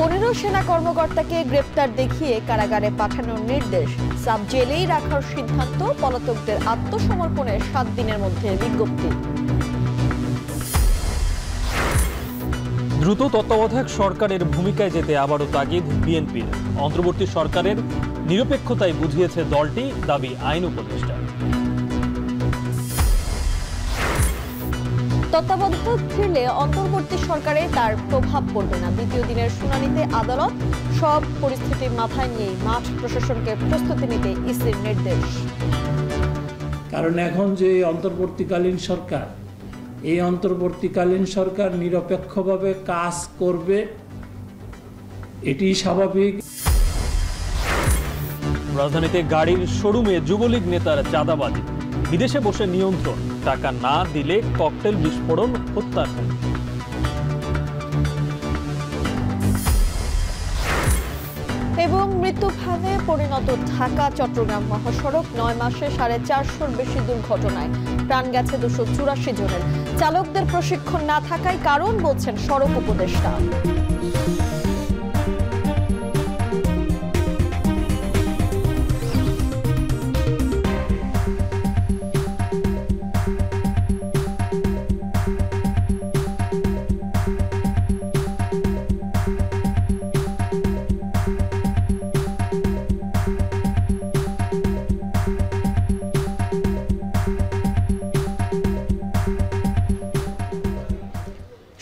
15 সেনা কর্মকর্তাকে গ্রেপ্তার দেখিয়ে কারাগারে পাঠানোর নির্দেশ। সাব জেলেই রাখার সিদ্ধান্ত, পলাতকদের আত্মসমর্পণের 7 দিনের মধ্যে বিজ্ঞপ্তি। দ্রুত তত্ত্বাবধায়ক সরকারের ভূমিকায় যেতে আবারও তাগিদ বিএনপির। অন্তর্বর্তী সরকারের নিরপেক্ষতায় বুঝিয়েছে দলটি, দাবি আইন উপদেষ্টা। তত্ত্বাবধায়ক ফিরলে অন্তর্বর্তী সরকারে তার প্রভাব পড়বে না। দ্বিতীয় দিনের শুনানিতে আদালত সব পরিস্থিতি মাথায় নিয়েই মাঠ প্রশাসনকে প্রস্তুতি নিতে ইসির নির্দেশ। কারণ এখন যে অন্তর্বর্তীকালীন সরকার, এই অন্তর্বর্তীকালীন সরকার নিরপেক্ষভাবে কাজ করবে, এটি স্বাভাবিক। রাজধানীতে গাড়ির শোরুমে যুবলীগ নেতার চাঁদাবাজি, বিদেশে বসে নিয়ন্ত্রণ, টাকা না দিলে ককটেল বিস্ফোরণ, হত্যার হুমকি। এবং মৃত্যুফাঁদে পরিণত ঢাকা চট্টগ্রাম মহাসড়ক, 9 মাসে 450-র বেশি দুর্ঘটনায় প্রাণ গেছে 284 জনের। চালকদের প্রশিক্ষণ না থাকায় কারণ বলছেন সড়ক উপদেষ্টা।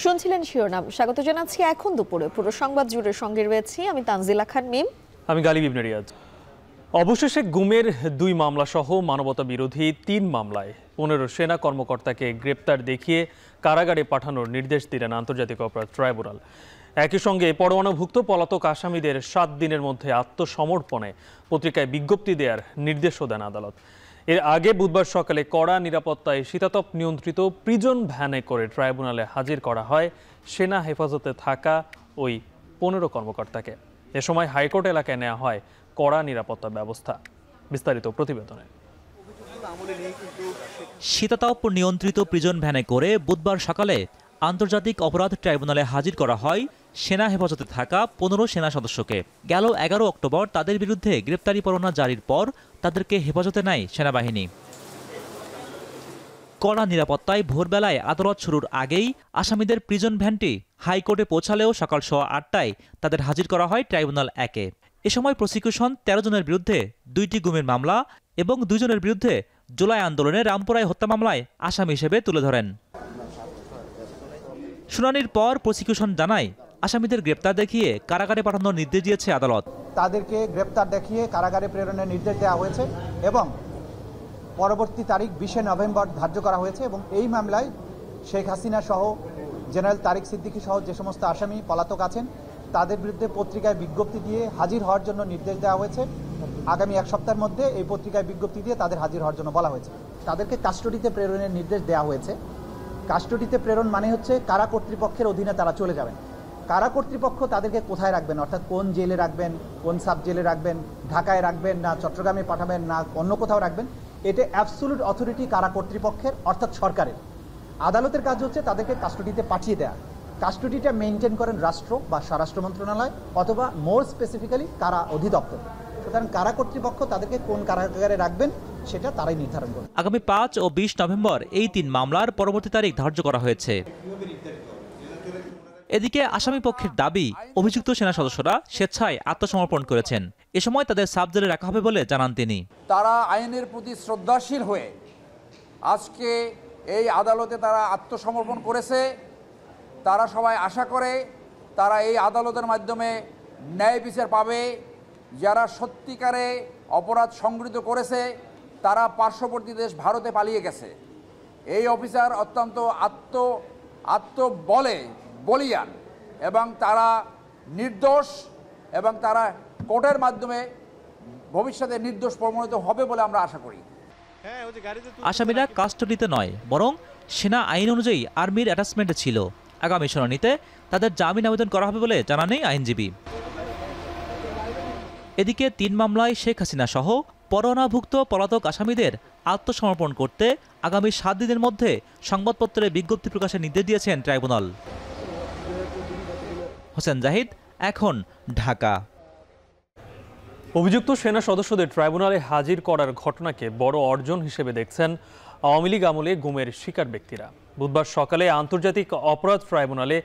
শুনছিলেন শিরোনাম, স্বাগত জানাচ্ছি এখন দুপুরে পুরো সংবাদ জুড়ে। সঙ্গে রয়েছি আমি তানজিলা খান মিম, আমি গালিব ইবনে রিয়াজ। অবশেষে গুমের 2 মামলা সহ মানবতা বিরোধী 3 মামলায় 15 সেনা কর্মকর্তাকে গ্রেপ্তার দেখিয়ে কারাগারে পাঠানোর নির্দেশ দিলেন আন্তর্জাতিক অপরাধ ট্রাইব্যুনাল। একই সঙ্গে পরোয়ানাভুক্ত পলাতক আসামিদের 7 দিনের মধ্যে আত্মসমর্পণে পত্রিকায় বিজ্ঞপ্তি দেওয়ার নির্দেশও দেন আদালত। এর আগে বুধবার সকালে কড়া নিরাপত্তায় শীতাতপ নিয়ন্ত্রিত প্রিজন ভ্যানে করে ট্রাইব্যুনালে হাজির করা হয় সেনা হেফাজতে থাকা ওই 15 কর্মকর্তাকে। এ সময় হাইকোর্ট এলাকায় নেওয়া হয় কড়া নিরাপত্তা ব্যবস্থা। বিস্তারিত প্রতিবেদনে। শীতাতপ নিয়ন্ত্রিত প্রিজন ভ্যানে করে বুধবার সকালে আন্তর্জাতিক অপরাধ ট্রাইব্যুনালে হাজির করা হয় সেনা হেফাজতে থাকা 15 সেনা সদস্যকে। গেল 11 অক্টোবর তাদের বিরুদ্ধে গ্রেপ্তারি পরোয়ানা জারির পর তাদেরকে হেফাজতে নেয় সেনাবাহিনী। কড়া নিরাপত্তায় ভোরবেলায় আদালত শুরুর আগেই আসামিদের প্রিজন ভ্যানটি হাইকোর্টে পৌঁছালেও সকাল 8:30টায় তাদের হাজির করা হয় ট্রাইব্যুনাল 1-এ। এ সময় প্রসিকিউশন 13 জনের বিরুদ্ধে 2টি গুমের মামলা এবং 2 জনের বিরুদ্ধে জুলাই আন্দোলনে রামপুরায় হত্যা মামলায় আসামি হিসেবে তুলে ধরেন। শুনানির পর প্রসিকিউশন জানায়, আসামিদের গ্রেপ্তার দেখিয়ে কারাগারে পাঠানোর নির্দেশ দিয়েছে আদালত। তাদেরকে গ্রেপ্তার দেখিয়ে কারাগারে প্রেরণের নির্দেশ দেওয়া হয়েছে এবং পরবর্তী তারিখ 20 নভেম্বর ধার্য করা হয়েছে। এবং এই মামলায় শেখ হাসিনা সহ জেনারেল তারিক সিদ্দিকী সহ যে সমস্ত আসামি পলাতক আছেন তাদের বিরুদ্ধে পত্রিকায় বিজ্ঞপ্তি দিয়ে হাজির হওয়ার জন্য নির্দেশ দেওয়া হয়েছে। আগামী 1 সপ্তাহের মধ্যে এই পত্রিকায় বিজ্ঞপ্তি দিয়ে তাদের হাজির হওয়ার জন্য বলা হয়েছে। তাদেরকে কাস্টডিতে প্রেরণের নির্দেশ দেওয়া হয়েছে। কাস্টডিতে প্রেরণ মানে হচ্ছে কারা কর্তৃপক্ষের অধীনে তারা চলে যাবেন। কারা কর্তৃপক্ষ তাদেরকে কোথায় রাখবেন, অর্থাৎ কোন জেলে রাখবেন, কোন সাব জেলে রাখবেন, ঢাকায় রাখবেন না চট্টগ্রামে পাঠাবেন না অন্য কোথাও রাখবেন, এটা অ্যাবসোলুট অথরিটি কারা কর্তৃপক্ষের অর্থাৎ সরকারের। আদালতের কাজ হচ্ছে তাদেরকে কাস্টডিতে পাঠিয়ে দেওয়া। কাস্টডিটা মেনটেন করেন রাষ্ট্র বা স্বরাষ্ট্র মন্ত্রণালয় অথবা মোর স্পেসিফিক্যালি কারা অধিদপ্তর। সুতরাং কারা কর্তৃপক্ষ তাদেরকে কোন কারাগারে রাখবেন সেটা তারাই নির্ধারণ করবে। আগামী 5 ও 20 নভেম্বর এই 3 মামলার পরবর্তী তারিখ ধার্য করা হয়েছে। এদিকে আসামি পক্ষের দাবি, অভিযুক্ত সেনা সদস্যরা স্বেচ্ছায় আত্মসমর্পণ করেছেন। এ সময় তাদের সাব জেলে রাখা হবে বলে জানান তিনি। তারা আইনের প্রতি শ্রদ্ধাশীল হয়ে আজকে এই আদালতে তারা আত্মসমর্পণ করেছে। তারা সবাই আশা করে তারা এই আদালতের মাধ্যমে ন্যায় বিচার পাবে। যারা সত্যিকারে অপরাধ সংগঠিত করেছে তারা পার্শ্ববর্তী দেশ ভারতে পালিয়ে গেছে। এই অফিসার অত্যন্ত বলিয়ান এবং তারা নির্দোষ এবং তারা কোর্টের মাধ্যমে ভবিষ্যতে নির্দোষ প্রমাণিত হবে বলে আমরা আশা করি। আসামিরা কাস্টডিতে নয়, বরং সেনা আইন অনুযায়ী আর্মির অ্যাটাচমেন্টে ছিল। আগামী শুনানিতে তাদের জামিন আবেদন করা হবে বলে জানান আইনজীবী। এদিকে 3 মামলায় শেখ হাসিনা সহ পরোয়ানাভুক্ত পলাতক আসামিদের আত্মসমর্পণ করতে আগামী 7 দিনের মধ্যে সংবাদপত্রে বিজ্ঞপ্তি প্রকাশের নির্দেশ দিয়েছেন ট্রাইব্যুনাল। হোসেন জাহিদ, এখন ঢাকা। অভিযুক্ত সেনা সদস্যদের ট্রাইব্যুনালে হাজির করার ঘটনাকে বড় অর্জন হিসেবে দেখছেন আওয়ামী লীগ আমলে গুমের শিকার ব্যক্তিরা। বুধবার সকালে আন্তর্জাতিক অপরাধ ট্রাইব্যুনালে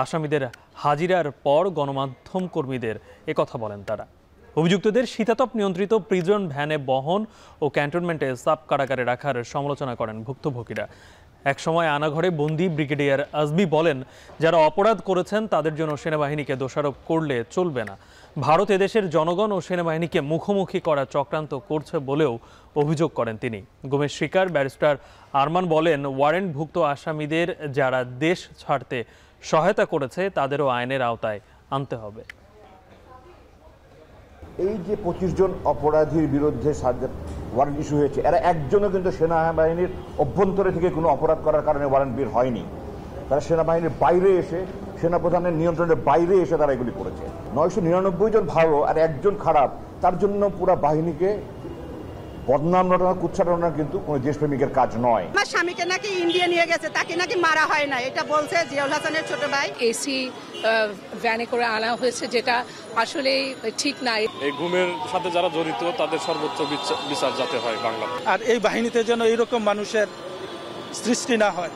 আসামিদের হাজিরার পর গণমাধ্যম কর্মীদের একথা বলেন তারা। অভিযুক্তদের শীতাতপ নিয়ন্ত্রিত প্রিজন ভ্যানে বহন ও ক্যান্টনমেন্টে সাব কারাগারে রাখার সমালোচনা করেন ভুক্তভোগীরা। একসময় আনাঘরে বন্দি ব্রিগেডিয়ার আজমি বলেন, যারা অপরাধ করেছেন তাদের জন্য সেনাবাহিনীকে দোষারোপ করলে চলবে না। ভারত এদেশের জনগণ ও সেনাবাহিনীকে মুখোমুখি করা চক্রান্ত করছে বলেও অভিযোগ করেন তিনি। গুমের শিকার ব্যারিস্টার আরমান বলেন, ওয়ারেন্টভুক্ত আসামিদের যারা দেশ ছাড়তে সহায়তা করেছে তাদেরও আইনের আওতায় আনতে হবে। এই যে 25 জন অপরাধীর বিরুদ্ধে ওয়ারেন্ট ইস্যু হয়েছে, এরা একজনও কিন্তু সেনাবাহিনীর অভ্যন্তরে থেকে কোনো অপরাধ করার কারণে ওয়ারেন্ট বের হয়নি। তারা সেনাবাহিনীর বাইরে এসে, সেনাপ্রধানের নিয়ন্ত্রণের বাইরে এসে তারা এগুলি করেছে। 999 জন ভালো আর একজন খারাপ, তার জন্য পুরো বাহিনীকে বদনাম রটানো, কুচ্ছাটানো কিন্তু কোনো দেশপ্রেমিকের কাজ নয়। আমার স্বামীকে নাকি ইন্ডিয়া নিয়ে গেছে, তাকে নাকি মারা হয় না, এটা বলছে জিয়াউল হাসানের ছোট ভাই। এসি ভ্যানে করে আনা হয়েছে, যেটা আসলে ঠিক নাই। এই গুমের সাথে যারা জড়িত তাদের সর্বোচ্চ বিচার যাতে হয় বাংলা। আর এই বাহিনীতে যেন এইরকম মানুষের সৃষ্টি না হয়,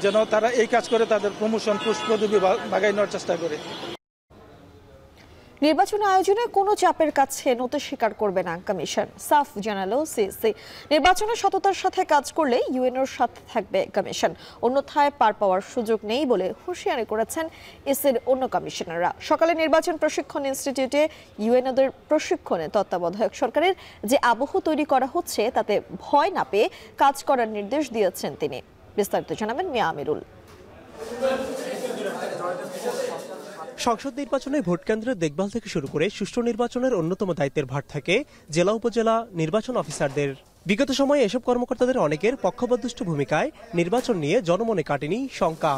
যেন তারা এই কাজ করে তাদের প্রমোশন পুষ্পদবি বাগাই নেওয়ার চেষ্টা করে। নির্বাচন আয়োজনে কোনো চাপের কাছে নতি স্বীকার করবে না কমিশন, সাফ জানালো সিইসি। নির্বাচনের সততার সাথে কাজ করলে ইউএনওর সাথে থাকবে কমিশন, অন্যথায় পার পাওয়ার সুযোগ নেই বলে হুঁশিয়ারি করেছেন ইসির অন্য কমিশনাররা। সকালে নির্বাচন প্রশিক্ষণ ইনস্টিটিউটে ইউএনওদের প্রশিক্ষণে তত্ত্বাবধায়ক সরকারের যে আবহ তৈরি করা হচ্ছে তাতে ভয় না পেয়ে কাজ করার নির্দেশ দিয়েছেন তিনি। বিস্তারিত জানাবেন মিয়া আমিরুল। সংসদ নির্বাচনে ভোট কেন্দ্রের দেখভাল থেকে শুরু করে সুষ্ঠু নির্বাচনের অন্যতম দায়িত্বের ভার থাকে জেলা উপজেলা নির্বাচন অফিসারদের। বিগত সময়ে এসব কর্মকর্তাদের অনেকের পক্ষপাতদুষ্ট ভূমিকায় নির্বাচন নিয়ে জনমনে কাটেনি শঙ্কা।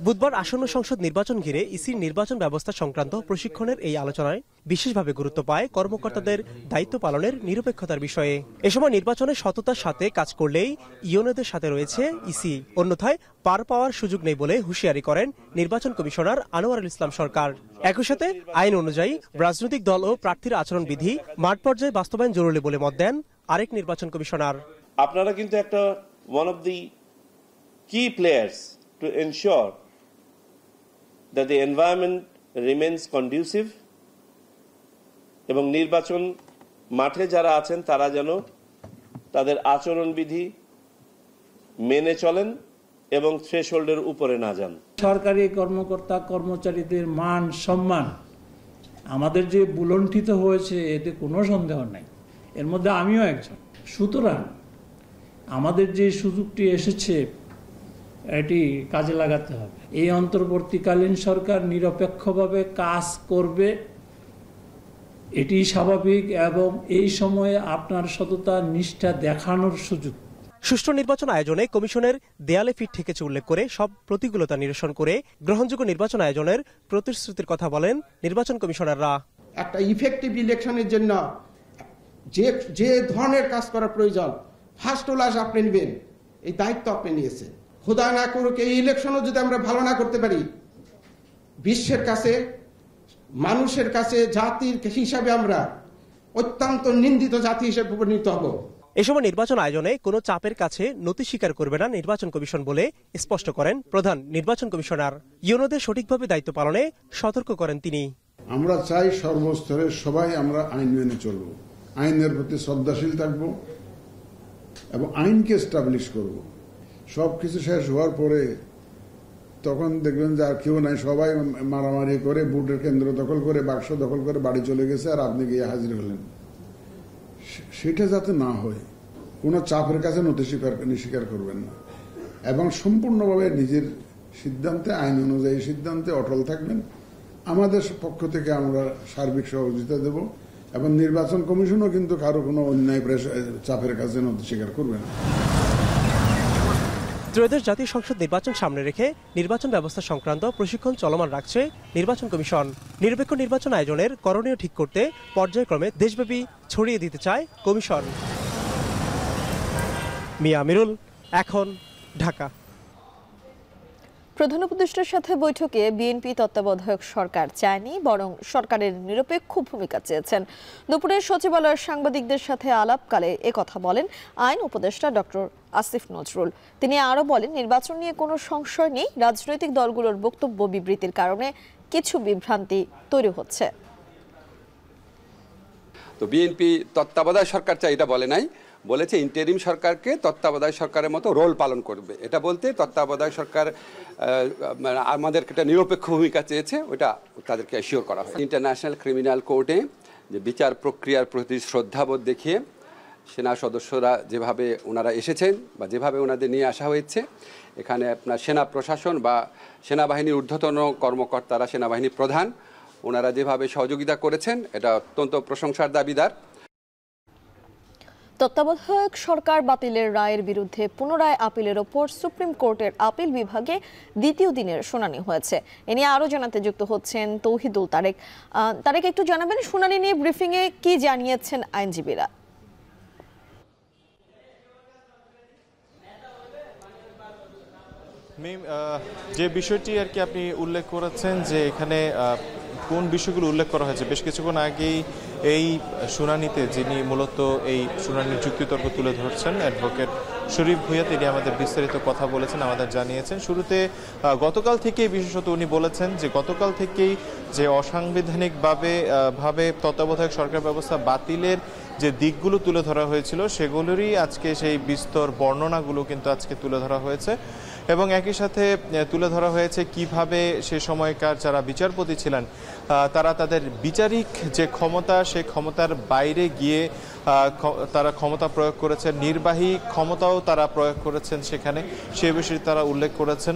বুধবার আসন্ন সংসদ নির্বাচন ঘিরে ইসির নির্বাচন ব্যবস্থা সংক্রান্ত প্রশিক্ষণের এই আলোচনায় বিশেষভাবে গুরুত্ব পায় কর্মকর্তাদের দায়িত্ব পালনের নিরপেক্ষতার বিষয়ে। এ সময় নির্বাচনের সততার সাথে কাজ করলেই ইউএনওদের সাথে রয়েছে ইসি, অন্যথায় পার পাওয়ার সুযোগ নেই বলে হুঁশিয়ারি করেন নির্বাচন কমিশনার আনোয়ারুল ইসলাম সরকার। একই সাথে আইন অনুযায়ী রাজনৈতিক দল ও প্রার্থীর আচরণবিধি মাঠ পর্যায়ে বাস্তবায়ন জরুরি বলে মত দেন আরেক নির্বাচন কমিশনার। আপনারা কিন্তু একটা ওয়ান অফ দি কি players to ensure that the environment remains conducive এবং নির্বাচন মাঠে যারা আছেন তারা যেন তাদের আচরণবিধি মেনে চলেন এবং থ্রেশহোল্ডের উপরে না যান। সরকারি কর্মকর্তা কর্মচারীদের মান সম্মান আমাদের যে বুলণ্ঠিত হয়েছে এতে কোনো সন্দেহ নাই, এর মধ্যে আমিও একজন। সুতরাং আমাদের যে সুযোগটি এসেছে এটি কাজে লাগাতে হবে। এই অন্তর্বর্তীকালীন সরকার নিরপেক্ষভাবে কাজ করবে, এটি স্বাভাবিক, এবং এই সময়ে আপনার সততা নিষ্ঠা দেখানোর সুযোগ। সুষ্ঠু নির্বাচন আয়োজনে কমিশনের দেয়ালে পিঠ ঠেকেছে উল্লেখ করে সব প্রতিকূলতা নিরসন করে গ্রহণযোগ্য নির্বাচন আয়োজনের প্রতিশ্রুতির কথা বলেন নির্বাচন কমিশনাররা। একটা ইফেক্টিভ ইলেকশনের জন্য যে ধরনের কাজ করা প্রয়োজন ফার্স্ট ক্লাস আপনি নেবেন, এই দায়িত্ব আপনি নিয়েছেন। খোদা না করুক এই ইলেকশনও যদি আমরা ভালো না করতে পারি, বিশ্বের কাছে, মানুষের কাছে জাতির হিসাবে আমরা অত্যন্ত নিন্দিত জাতি হিসেবে পরিণত হব। এ সময় নির্বাচন আয়োজনে কোনো চাপের কাছে নতি স্বীকার করবে না নির্বাচন কমিশন বলে স্পষ্ট করেন প্রধান নির্বাচন কমিশনার। ইউএনওদের সঠিকভাবে দায়িত্ব পালনে সতর্ক করেন তিনি। আমরা চাই সর্বস্তরে সবাই আমরা আইন মেনে চলব, আইনের প্রতি শ্রদ্ধাশীল থাকব এবং আইনকে এস্টাবলিশ করব। সবকিছু শেষ হওয়ার পরে তখন দেখবেন যে আর কেউ নাই, সবাই মারামারি করে ভোটের কেন্দ্র দখল করে, বাক্স দখল করে বাড়ি চলে গেছে, আর আপনি গিয়ে হাজির হলেন। সেটা যাতে না হয়, কোনো চাপের কাছে নতি স্বীকার করবেন না এবং সম্পূর্ণভাবে নিজের সিদ্ধান্তে, আইন অনুযায়ী সিদ্ধান্তে অটল থাকবেন। আমাদের পক্ষ থেকে আমরা সার্বিক সহযোগিতা দেব এবং নির্বাচন কমিশনও কিন্তু কারো কোনো অন্যায় চাপের কাছে নতি স্বীকার করবে না। ত্রয়োদশ জাতীয় সংসদ নির্বাচন সামনে রেখে নির্বাচন ব্যবস্থা সংক্রান্ত প্রশিক্ষণ চলমান রাখছে নির্বাচন কমিশন। নিরপেক্ষ নির্বাচন আয়োজনের করণীয় ঠিক করতে পর্যায়ক্রমে দেশব্যাপী ছড়িয়ে দিতে চায় কমিশন। মিয়া আমিরুল, এখন, ঢাকা। প্রধান উপদেষ্টার সাথে বৈঠকে বিএনপি তত্ত্বাবধায়ক সরকার চায়নি, বরং সরকারের নিরপেক্ষ ভূমিকা চেয়েছেন। দুপুরে সচিবালয়ের সাংবাদিকদের সাথে আলাপকালে একথা বলেন আইন উপদেষ্টা ডক্টর আসিফ নজরুল। তিনি আরও বলেন, নির্বাচন নিয়ে কোনো সংশয় নেই, রাজনৈতিক দলগুলোর বক্তব্য বিবৃতির কারণে কিছু বিভ্রান্তি তৈরি হচ্ছে। তো বিএনপি তত্ত্বাবধায়ক সরকার চাই এটা বলে নাই, বলেছে ইন্টারিম সরকারকে তত্ত্বাবধায়ক সরকারের মতো রোল পালন করবে। এটা বলতে তত্ত্বাবধায়ক সরকার আমাদেরকে একটা নিরপেক্ষ ভূমিকা চেয়েছে, ওটা তাদেরকে অ্যাসিওর করা হয়। ইন্টারন্যাশনাল ক্রিমিনাল কোর্টে যে বিচার প্রক্রিয়ার প্রতি শ্রদ্ধাবোধ দেখিয়ে সেনা সদস্যরা যেভাবে ওনারা এসেছেন বা যেভাবে ওনাদের নিয়ে আসা হয়েছে, এখানে আপনার সেনা প্রশাসন বা সেনাবাহিনীর ঊর্ধ্বতন কর্মকর্তারা, সেনাবাহিনী প্রধান, ওনারা যেভাবে সহযোগিতা করেছেন এটা অত্যন্ত প্রশংসার দাবিদার। তত্ত্বাবধায়ক সরকার বাতিলের রায়ের বিরুদ্ধে পুনরায় আপিলের ওপর সুপ্রিম কোর্টের আপিল বিভাগে দ্বিতীয় দিনের শুনানি হয়েছে। এ নিয়ে আরও জানাতে যুক্ত হচ্ছেন তৌহিদুল তারেক। তারেক, একটু জানাবেন শুনানি নিয়ে ব্রিফিংয়ে কি জানিয়েছেন আইনজীবীরা? যে বিষয়টি আর কি আপনি উল্লেখ করেছেন যে এখানে কোন বিষয়গুলো উল্লেখ করা হয়েছে, বেশ কিছুক্ষণ আগেই এই শুনানিতে যিনি মূলত এই শুনানির যুক্তিতর্ক তুলে ধরছেন অ্যাডভোকেট শরীফ ভূঁইয়া, তিনি আমাদের বিস্তারিত কথা বলেছেন, আমাদের জানিয়েছেন। শুরুতে গতকাল থেকেই বিশেষত উনি বলেছেন যে গতকাল থেকেই যে অসাংবিধানিকভাবে তত্ত্বাবধায়ক সরকার ব্যবস্থা বাতিলের যে দিকগুলো তুলে ধরা হয়েছিল সেগুলোরই আজকে সেই বিস্তর বর্ণনাগুলো কিন্তু আজকে তুলে ধরা হয়েছে এবং একই সাথে তুলে ধরা হয়েছে কিভাবে সে সময়কার যারা বিচারপতি ছিলেন তারা তাদের বিচারিক যে ক্ষমতা সেই ক্ষমতার বাইরে গিয়ে তারা ক্ষমতা প্রয়োগ করেছেন, নির্বাহী ক্ষমতাও তারা প্রয়োগ করেছেন সেখানে, সে বিষয়ে তারা উল্লেখ করেছেন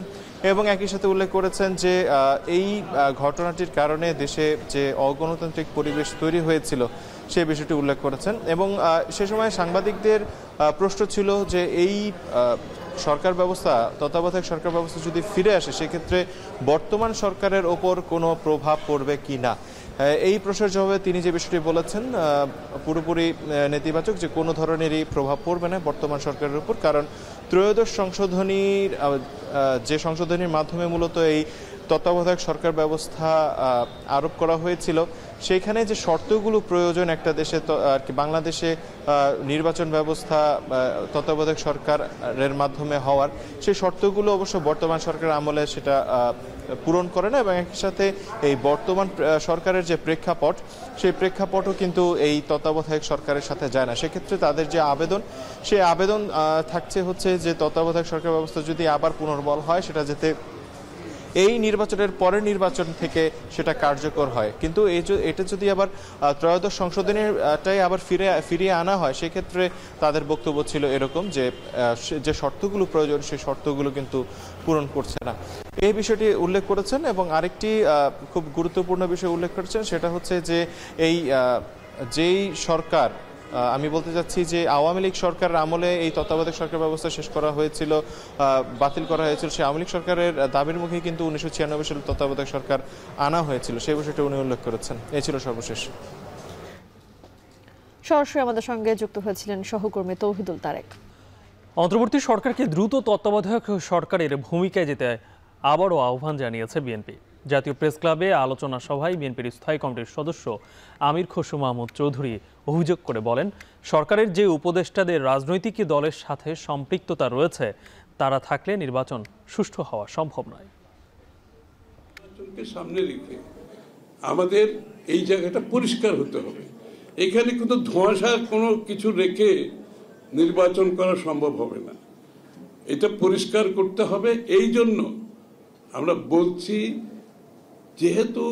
এবং একই সাথে উল্লেখ করেছেন যে এই ঘটনাটির কারণে দেশে যে অগণতান্ত্রিক পরিবেশ তৈরি হয়েছিল সেই বিষয়টি উল্লেখ করেছেন এবং সে সময় সাংবাদিকদের প্রশ্ন ছিল যে এই সরকার ব্যবস্থা, তত্ত্বাবধায়ক সরকার ব্যবস্থা যদি ফিরে আসে সেক্ষেত্রে বর্তমান সরকারের ওপর কোনো প্রভাব পড়বে কি না। এই প্রশ্নের জবাবে তিনি যে বিষয়টি বলেছেন পুরোপুরি নেতিবাচক, যে কোনো ধরনেরই প্রভাব পড়বে না বর্তমান সরকারের উপর, কারণ ত্রয়োদশ সংশোধনীর যে সংশোধনীর মাধ্যমে মূলত এই তত্ত্বাবধায়ক সরকার ব্যবস্থা আরোপ করা হয়েছিল সেইখানে যে শর্তগুলো প্রয়োজন একটা দেশে আর কি বাংলাদেশে নির্বাচন ব্যবস্থা তত্ত্বাবধায়ক সরকারের মাধ্যমে হওয়ার, সেই শর্তগুলো অবশ্য বর্তমান সরকারের আমলে সেটা পূরণ করে না এবং একই সাথে এই বর্তমান সরকারের যে প্রেক্ষাপট সেই প্রেক্ষাপটও কিন্তু এই তত্ত্বাবধায়ক সরকারের সাথে যায় না। সেক্ষেত্রে তাদের যে আবেদন, সেই আবেদন থাকছে হচ্ছে যে তত্ত্বাবধায়ক সরকার ব্যবস্থা যদি আবার পুনর্বল হয় সেটা যাতে এই নির্বাচনের পরের নির্বাচন থেকে সেটা কার্যকর হয়, কিন্তু এটা যদি আবার ত্রয়োদশ সংশোধনীটাই আবার ফিরিয়ে আনা হয় সেক্ষেত্রে তাদের বক্তব্য ছিল এরকম যে শর্তগুলো প্রয়োজন সেই শর্তগুলো কিন্তু পূরণ করছে না। এই বিষয়টি উল্লেখ করেছেন এবং আরেকটি খুব গুরুত্বপূর্ণ বিষয় উল্লেখ করেছেন, সেটা হচ্ছে যে এই যেই সরকার, আমি বলতে চাচ্ছি যে আওয়ামী লীগ সরকারের আমলে এই তত্ত্বাবধায়ক সরকার ব্যবস্থা শেষ করা হয়েছিল, বাতিল করা হয়েছিল, সেই আওয়ামী লীগ সরকারের দাবির মুখে কিন্তু 1996 সালে তত্ত্বাবধায়ক সরকার আনা হয়েছিল, সেই বিষয়টি উনি উল্লেখ করেছেন। এই ছিল সর্বশেষ। সরাসরি আমাদের সঙ্গে যুক্ত হয়েছিলেন সহকর্মী তৌহিদুল তারেক। অন্তর্বর্তী সরকারকে দ্রুত তত্ত্বাবধায়ক সরকারের ভূমিকায় যেতে আবারও আহ্বান জানিয়েছে বিএনপি। জাতীয় প্রেস ক্লাবে আলোচনা সভায় বিএনপির স্থায়ী কমিটির সদস্য আমির খসরু মাহমুদ চৌধুরী অভিযোগ করে বলেন, সরকারের যে উপদেষ্টাদের রাজনৈতিক দলের সাথে সম্পৃক্ততা রয়েছে তারা থাকলে নির্বাচন সুষ্ঠু হওয়া সম্ভব নয়। সামনে রেখে আমাদের এই জায়গাটা পরিষ্কার হতে হবে। এখানে কিন্তু ধোঁয়াশা কোনো কিছু রেখে নির্বাচন করা সম্ভব হবে না, এটা পরিষ্কার করতে হবে। এই জন্য আমরা বলছি, যেহেতু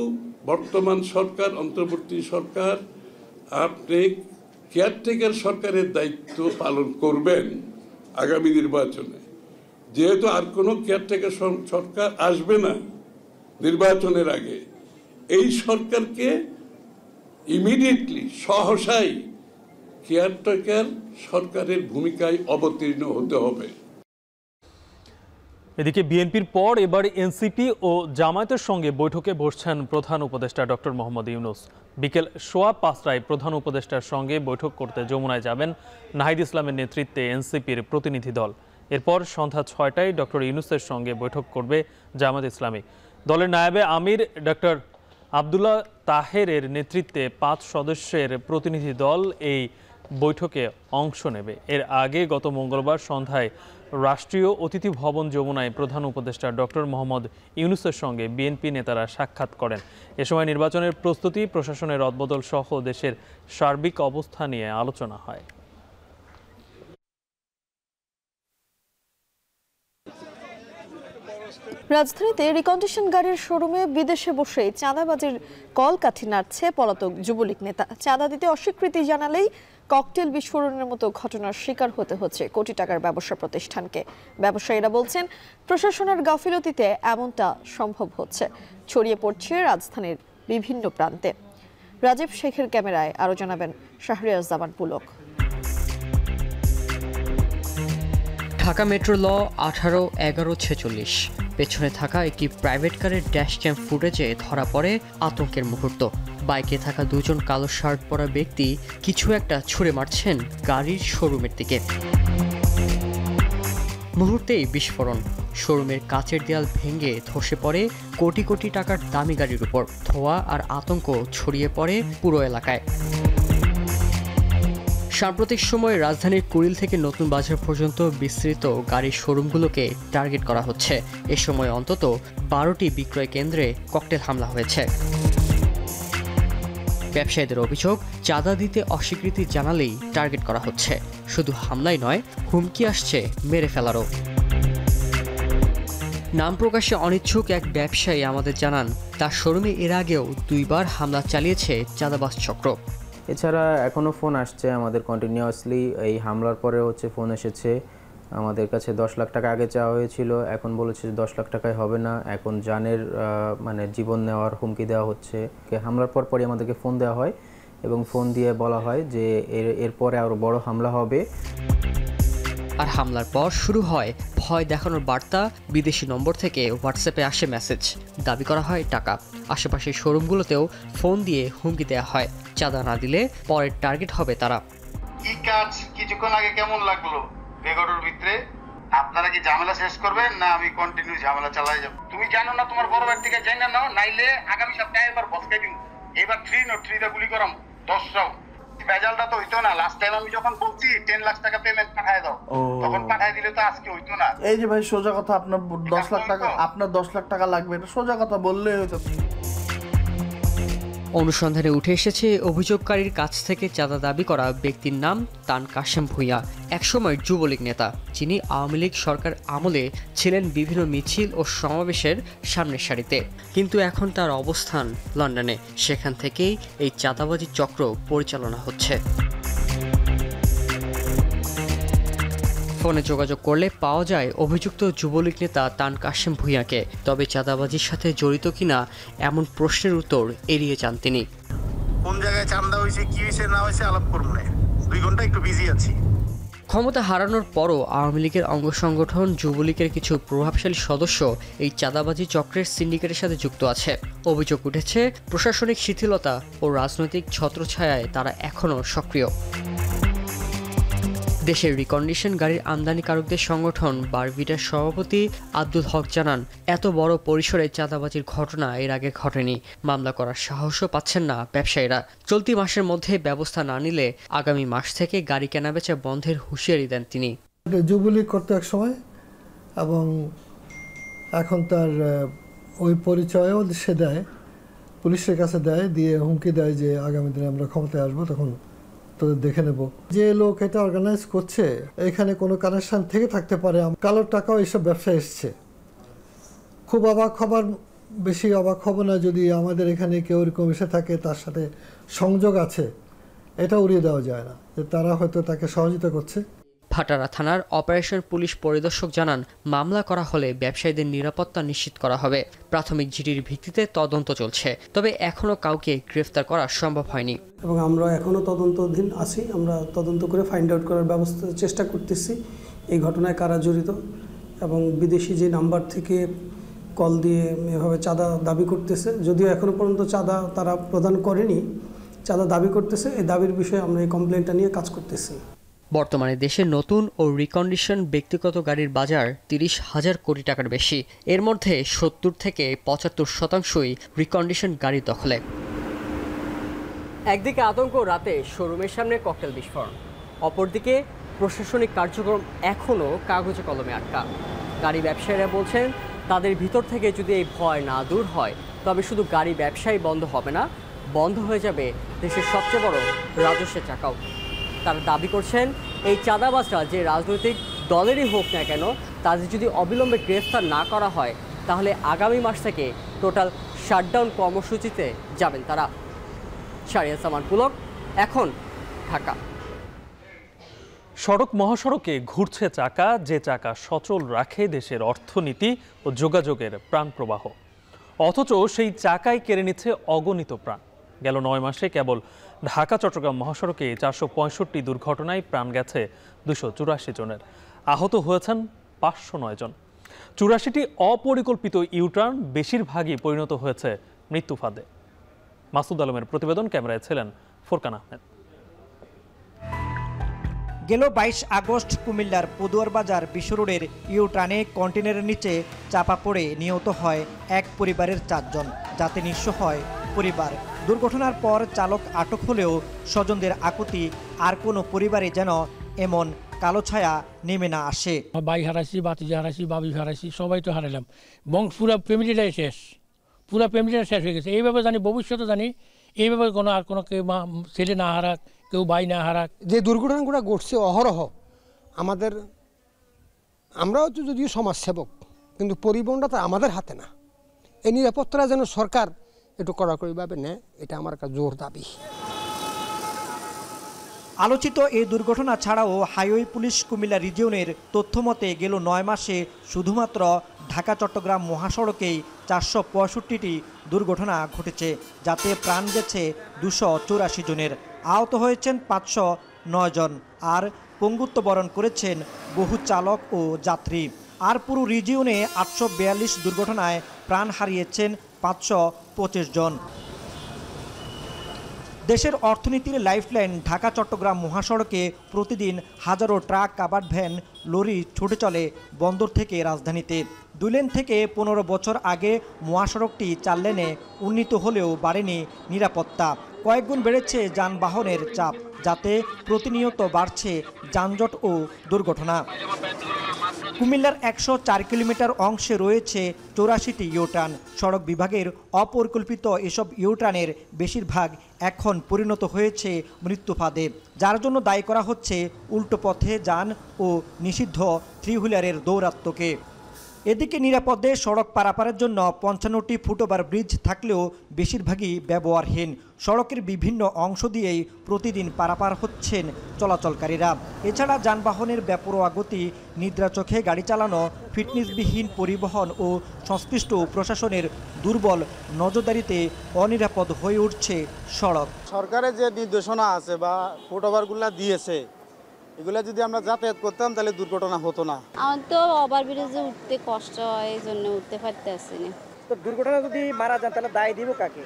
বর্তমান সরকার অন্তর্বর্তী সরকার, আপনি কেয়ারটেকার সরকারের দায়িত্ব পালন করবেন আগামী নির্বাচনে, যেহেতু আর কোনো কেয়ারটেকার সরকার আসবে না নির্বাচনের আগে, এই সরকারকে ইমিডিয়েটলি সহসাই কেয়ারটেকার সরকারের ভূমিকায় অবতীর্ণ হতে হবে। এদিকে বিএনপির পর এবার এনসিপি ও জামায়াতের সঙ্গে বৈঠকে বসছেন প্রধান উপদেষ্টা ডক্টর মোহাম্মদ ইউনূস। বিকেল 5:15টায় প্রধান উপদেষ্টার সঙ্গে বৈঠক করতে যমুনায় যাবেন নাহিদ ইসলামের নেতৃত্বে এনসিপির প্রতিনিধি দল। এরপর সন্ধ্যা 6টায় ডক্টর ইউনূসের সঙ্গে বৈঠক করবে জামাত ইসলামী। দলের নায়েবে আমির ডক্টর আবদুল্লাহ তাহেরের নেতৃত্বে 5 সদস্যের প্রতিনিধি দল এই বৈঠকে অংশ নেবে। এর আগে গত মঙ্গলবার সন্ধ্যায় রাষ্ট্রীয় অতিথি ভবন যমুনায় প্রধান উপদেষ্টা ডক্টর মোহাম্মদ ইউনূসের সঙ্গে বিএনপি নেতারা সাক্ষাৎ করেন। এ সময় নির্বাচনের প্রস্তুতি, প্রশাসনের রদবদল সহ দেশের সার্বিক অবস্থা নিয়ে আলোচনা হয়। রাজধানীতে রিকন্ডিশন গাড়ির শোরুমে বিদেশে বসেই চাঁদাবাজির কলকাঠি নাড়ছে পলাতক যুবলীগ নেতা। চাঁদা দিতে অস্বীকৃতি জানালেই ককটেল বিস্ফোরণের মতো ঘটনার শিকার হতে হচ্ছে কোটি টাকার ব্যবসা প্রতিষ্ঠানকে। ব্যবসায়ীরা বলছেন, প্রশাসনের গাফিলতিতে এমনটা সম্ভব হচ্ছে। ছড়িয়ে পড়ছে রাজধানীর বিভিন্ন প্রান্তে। রাজীব শেখের ক্যামেরায় আরও জানাবেন শাহরিয়ার জামান পুলক। ঢাকা মেট্রো ল 18-11-46 পেছনে থাকা একটি প্রাইভেট কারের ড্যাশ ক্যাম ফুটেজে ধরা পড়ে আতঙ্কের মুহূর্ত। বাইকে থাকা দুজন কালো শার্ট পরা ব্যক্তি কিছু একটা ছুঁড়ে মারছেন গাড়ির শোরুমের দিকে। মুহূর্তেই বিস্ফোরণ, শোরুমের কাচের দেয়াল ভেঙে ধসে পড়ে কোটি কোটি টাকার দামি গাড়ির উপর। ধোঁয়া আর আতঙ্ক ছড়িয়ে পড়ে পুরো এলাকায়। সাম্প্রতিক সময়ে রাজধানীর কুড়িল থেকে নতুন বাজার পর্যন্ত বিস্তৃত গাড়ির শোরুমগুলোকে টার্গেট করা হচ্ছে। এ সময় অন্তত 12টি বিক্রয় কেন্দ্রে ককটেল হামলা হয়েছে। ব্যবসায়ীদের অভিযোগ, চাঁদা দিতে অস্বীকৃতি জানালেই টার্গেট করা হচ্ছে। শুধু হামলাই নয়, হুমকি আসছে মেরে ফেলারও। নাম প্রকাশে অনিচ্ছুক এক ব্যবসায়ী আমাদের জানান, তার শোরুমে এর আগেও 2 বার হামলা চালিয়েছে চাঁদাবাজ চক্র। এছাড়া এখনও ফোন আসছে আমাদের কন্টিনিউয়াসলি। এই হামলার পরে ফোন এসেছে আমাদের কাছে। 10 লাখ টাকা আগে চাওয়া হয়েছিল, এখন বলেছে 10 লাখ টাকায় হবে না, এখন জানের জীবন নেওয়ার হুমকি দেওয়া হচ্ছে। হামলার পরই আমাদেরকে ফোন দেওয়া হয় এবং ফোন দিয়ে বলা হয় যে এরপরে আরও বড় হামলা হবে। আর হামলার পর শুরু হয় ভয় দেখানোর বার্তা। বিদেশি নম্বর থেকে হোয়াটসঅ্যাপে আসে মেসেজ, দাবি করা হয় টাকা। আশেপাশের শোরুমগুলোতেও ফোন দিয়ে হুমকি দেওয়া হয়, চাঁদা না দিলে পরের টার্গেট হবে তারা। কি কাজ কিছুক্ষণ আগে কেমন লাগলো বেগরের ভিতরে? আপনারা কি ঝামেলা শেষ করবেন না আমি কন্টিনিউ ঝামেলা চালাই যাব? তুমি জানো না তোমার বড় ভাই থেকে যাই না, নাইলে আগামী সপ্তাহে এবার বসকাই দিন। এবার 3 গুলি করাম 10 ভেজালটা তো হইতো না। লাস্ট টাইম আমি যখন বলছি 10 লাখ টাকা পেমেন্ট পাঠায় দাও, তখন পাঠায় দিলে তো আজকে হইতো না। এই যে ভাই সোজা কথা, আপনার 10 লাখ টাকা, আপনার 10 লাখ টাকা লাগবে, এটা সোজা কথা বললেই হইতো। অনুসন্ধানে উঠে এসেছে অভিযোগকারীর কাছ থেকে চাঁদা দাবি করা ব্যক্তির নাম তান কাশেম ভূঁইয়া, একসময় যুবলীগ নেতা, যিনি আওয়ামী লীগ সরকার আমলে ছিলেন বিভিন্ন মিছিল ও সমাবেশের সামনের সারিতে। কিন্তু এখন তার অবস্থান লন্ডনে। সেখান থেকেই এই চাঁদাবাজি চক্র পরিচালনা হচ্ছে। ফোনে যোগাযোগ করলে পাওয়া যায় অভিযুক্ত যুবলীগ নেতা তান কাশেম ভূঁইয়াকে। তবে চাঁদাবাজির সাথে জড়িত কিনা এমন প্রশ্নের উত্তর এড়িয়ে যান তিনি। কোন জায়গায় চাঁদা হয়েছে, কি হয়েছে না হয়েছে আলাপ করবো না, 2 ঘন্টা একটু বিজি আছি। ক্ষমতা হারানোর পরও আওয়ামী লীগের অঙ্গ সংগঠন যুবলীগের কিছু প্রভাবশালী সদস্য এই চাঁদাবাজি চক্রের সিন্ডিকেটের সাথে যুক্ত আছে। অভিযোগ উঠেছে, প্রশাসনিক শিথিলতা ও রাজনৈতিক ছত্রছায়ায় তারা এখনও সক্রিয়। দেশের রিকন্ডিশন গাড়ির আমদানিকারকদের সংগঠন বারভিটার সভাপতি আব্দুল হক জানান, এত বড় পরিসরে চাঁদাবাজির ঘটনা এর আগে ঘটেনি। মামলা করার সাহসও পাচ্ছেন না ব্যবসায়ীরা। চলতি মাসের মধ্যে ব্যবস্থা না নিলে আগামী মাস থেকে গাড়ি কেনাবেচা বন্ধের হুঁশিয়ারি দেন তিনি। যুবলীগ করতে এক সময়, এবং এখন তার ওই পরিচয়ও সে দেয়, পুলিশের কাছে দেয়, দিয়ে হুমকি দেয় যে আগামী দিনে আমরা ক্ষমতায় আসবো, তখন দেখে নেব। যে লোক এটা অর্গানাইজ করছে, এখানে কোনো কানেকশন থেকে থাকতে পারে। কালো টাকাও এইসব ব্যবসা এসছে। খুব অবাক হবার, বেশি অবাক হব না যদি আমাদের এখানে কেউ এরকম এসে থাকে, তার সাথে সংযোগ আছে, এটা উড়িয়ে দেওয়া যায় না যে তারা হয়তো তাকে সহযোগিতা করছে। ভাটারা থানার অপারেশন পুলিশ পরিদর্শক জানান, মামলা করা হলে ব্যবসায়ীদের নিরাপত্তা নিশ্চিত করা হবে। প্রাথমিক জিডির ভিত্তিতে তদন্ত চলছে, তবে এখনও কাউকে গ্রেফতার করা সম্ভব হয়নি। এবং আমরা এখনও তদন্তাধীন আছি। আমরা তদন্ত করে ফাইন্ড আউট করার চেষ্টা করতেছি এই ঘটনায় কারা জড়িত, এবং বিদেশি যে নাম্বার থেকে কল দিয়ে এভাবে চাঁদা দাবি করতেছে, যদিও এখনও পর্যন্ত চাঁদা তারা প্রদান করেনি, চাঁদা দাবি করতেছে। এই দাবির বিষয়ে আমরা এই কমপ্লেনটা নিয়ে কাজ করতেছি। বর্তমানে দেশে নতুন ও রিকন্ডিশন ব্যক্তিগত গাড়ির বাজার 30,000 কোটি টাকার বেশি। এর মধ্যে 70 থেকে 75% রিকন্ডিশন গাড়ির দখলে। একদিকে আতঙ্ক, রাতে শোরুমের সামনে ককটেল বিস্ফোরণ, অপরদিকে প্রশাসনিক কার্যক্রম এখনও কাগজে কলমে আটকা। গাড়ি ব্যবসায়ীরা বলছেন, তাদের ভিতর থেকে যদি এই ভয় না দূর হয় তবে শুধু গাড়ি ব্যবসায়ী বন্ধ হবে না, বন্ধ হয়ে যাবে দেশের সবচেয়ে বড় রাজস্বের চাকাও। তারা দাবি করছেন, এই চাঁদাবাজরা যে রাজনৈতিক দলেরই হোক না কেন, তাদের যদি অবিলম্বে গ্রেফতার না করা হয় তাহলে আগামী মাস থেকে টোটাল শাটডাউন কর্মসূচিতে যাবেন তারা। শাহরিয়ার সামান পুলক, এখন ঢাকা। সড়ক মহাসড়কে ঘুরছে চাকা, যে চাকা সচল রাখে দেশের অর্থনীতি ও যোগাযোগের প্রাণপ্রবাহ, অথচ সেই চাকাই কেড়ে নিচ্ছে অগণিত প্রাণ। গেল 9 মাসে কেবল ঢাকা চট্টগ্রাম মহাসড়কে 465 দুর্ঘটনায় প্রাণ গেছে 284 জনের, আহত হয়েছেন 509 জন। 84টি অপরিকল্পিত ইউটার্ন বেশিরভাগই পরিণত হয়েছে মৃত্যু ফাঁদে। মাসুদ আলমের প্রতিবেদন, ক্যামেরায় ছিলেন ফোরকান আহমেদ। গেল 22 আগস্ট কুমিল্লার পদুয়ার বাজার বিশ্ব রোডের ইউটার্নে কন্টেনারের নিচে চাপা পড়ে নিহত হয় এক পরিবারের 4 জন, যাতে নিঃস্ব হয় পরিবার। দুর্ঘটনার পর চালক আটক হলেও স্বজনদের আকুতি, আর কোনো পরিবারে যেন এমন কালো ছায়া নেমে না আসে। ভাই হারাইছি, বাতিজা হারাইছি, বাবি হারাইছি, সবাই তো হারাইলাম। বংশ পুরো ফ্যামিলিটাই শেষ, পুরো ফ্যামিলিটা শেষ হয়ে গেছে। এইভাবে জানি ভবিষ্যতে জানি এইভাবে কোনো আর কোনো কেউ ছেলে না হারাক, কেউ ভাই না হারাক। যে দুর্ঘটনাগুলো ঘটছে অহরহ আমাদের, আমরাও তো যদিও সমাজসেবক, কিন্তু পরিবহনটা তো আমাদের হাতে না। এই নিরাপত্তা যেন সরকার একটু কড়াকড়িভাবে নেয়, এটা আমার একটা জোর দাবি। আলোচিত এই দুর্ঘটনা ছাড়াও হাইওয়ে পুলিশ কুমিল্লা রিজিয়নের তথ্য মতে গেল 9 মাসে শুধুমাত্র ঢাকা চট্টগ্রাম মহাসড়কেই 465টি দুর্ঘটনা ঘটেছে, যাতে প্রাণ গেছে 284 জনের, আহত হয়েছেন 509 জন, আর পঙ্গুত্ব বরণ করেছেন বহু চালক ও যাত্রী। আর পুরো রিজিয়নে 842 দুর্ঘটনায় প্রাণ হারিয়েছেন 525 জন। দেশের অর্থনীতির লাইফলাইন ঢাকা চট্টগ্রাম মহাসড়কে প্রতিদিন হাজারো ট্রাক, কাভার্ড ভ্যান, লরি ছুটে চলে বন্দর থেকে রাজধানীতে। 2 লেন থেকে 15 বছর আগে মহাসড়কটি 4 লেনে উন্নীত হলেও বাড়েনি নিরাপত্তা। কয়েকগুণ বেড়েছে যানবাহনের চাপ, যাতে প্রতিনিয়ত বাড়ছে যানজট ও দুর্ঘটনা। কুমিল্লার 104 কিলোমিটার অংশে রয়েছে 84টি ইউটার্ন। সড়ক বিভাগের অপরিকল্পিত এসব ইউটার্নের বেশিরভাগ এখন পরিণত হয়েছে মৃত্যু ফাঁদে, যার জন্য দায়ী করা হচ্ছে উল্টো পথে যান ও নিষিদ্ধ 3 হুইলারের দৌরাত্ম্যকে। এদিকে নিরাপদে সড়ক পারাপারের জন্য 55টি ফুটওভার ব্রিজ থাকলেও বেশিরভাগই ব্যবহারহীন। সড়কের বিভিন্ন অংশ দিয়েই প্রতিদিন পারাপার হচ্ছেন চলাচলকারীরা। এছাড়া যানবাহনের বেপরোয়া গতি, নিদ্রা চোখে গাড়ি চালানো, ফিটনেসবিহীন পরিবহন ও সংশ্লিষ্ট প্রশাসনের দুর্বল নজরদারিতে অনিরাপদ হয়ে উঠছে সড়ক। সরকারের যে নির্দেশনা আছে বা ফুটওভারগুলো দিয়েছে, এগুলা যদি আমরা যাতায়াত করতাম তাহলে দুর্ঘটনা হতো না। আমার তো ওভারব্রিজে উঠতে কষ্ট হয়, এই জন্য উঠতে পারতেছি না। তো দুর্ঘটনা যদি মারা যান তাহলে দায় দিব কাকে?